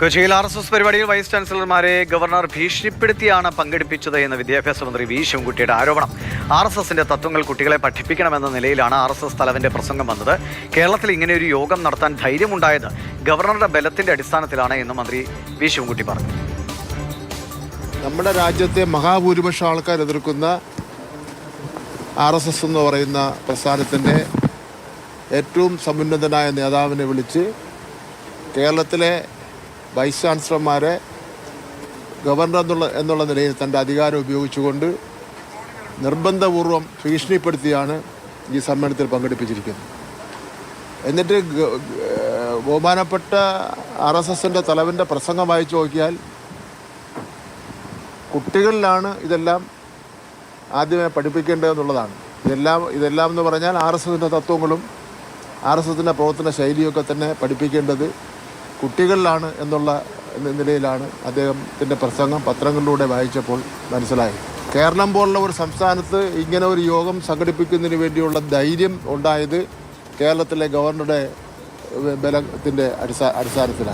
കൊച്ചിയിൽ RSS പരിപാടിയിൽ vice ചാൻസലർമാരെ governor ഭീഷണിപ്പെടുത്തിയാണ് പങ്കെടുപ്പിച്ചത് എന്ന വിദ്യാഭ്യാസ മന്ത്രി വി ശിവൻകുട്ടിയുടെ ആരോപണം. RSSന്റെ തത്വങ്ങൾ കുട്ടികളെ പഠിപ്പിക്കണമെന്ന നിലയിലാണ് RSS തലവന്റെ പ്രസംഗം വന്നത്. കേരളത്തിൽ ഇങ്ങനെയൊരു യോഗം നടത്താൻ ധൈര്യമുണ്ടായത് ഗവർണറുടെ ബലത്തിന്റെ അടിസ്ഥാനത്തിലാണ് എന്ന് മന്ത്രി വി ശിവൻകുട്ടി പറഞ്ഞു. നമ്മുടെ രാജ്യത്തെ മഹാഭൂരിപക്ഷം ആൾക്കാർ എതിർക്കുന്ന RSS എന്ന് പറയുന്ന പ്രസ്ഥാനത്തിൻ്റെ ഏറ്റവും സമുന്നതനായ നേതാവിനെ വിളിച്ച് കേരളത്തിലെ വൈസ് ചാൻസലർമാരെ ഗവർണർ എന്നുള്ള നിലയിൽ തൻ്റെ അധികാരം ഉപയോഗിച്ചുകൊണ്ട് നിർബന്ധപൂർവം ഭീഷണിപ്പെടുത്തിയാണ് ഈ സമ്മേളനത്തിൽ പങ്കെടുപ്പിച്ചിരിക്കുന്നത്. എന്നിട്ട് ബഹുമാനപ്പെട്ട RSSൻ്റെ തലവൻ്റെ പ്രസംഗം വായിച്ചു നോക്കിയാൽ കുട്ടികളിലാണ് ഇതെല്ലാം ആദ്യമേ പഠിപ്പിക്കേണ്ടതെന്നുള്ളതാണ്. ഇതെല്ലാം എന്ന് പറഞ്ഞാൽ RSSൻ്റെ തത്വങ്ങളും RSSൻ്റെ പ്രവർത്തന ശൈലിയൊക്കെ തന്നെ പഠിപ്പിക്കേണ്ടത് കുട്ടികളിലാണ് എന്നുള്ള നിലയിലാണ് അദ്ദേഹത്തിൻ്റെ പ്രസംഗം പത്രങ്ങളിലൂടെ വായിച്ചപ്പോൾ മനസ്സിലായത്. കേരളം പോലുള്ള ഒരു സംസ്ഥാനത്ത് ഇങ്ങനെ ഒരു യോഗം സംഘടിപ്പിക്കുന്നതിന് വേണ്ടിയുള്ള ധൈര്യം ഉണ്ടായത് കേരളത്തിലെ ഗവർണറുടെ ബലത്തിൻ്റെ അടിസ്ഥാനത്തിലാണ്.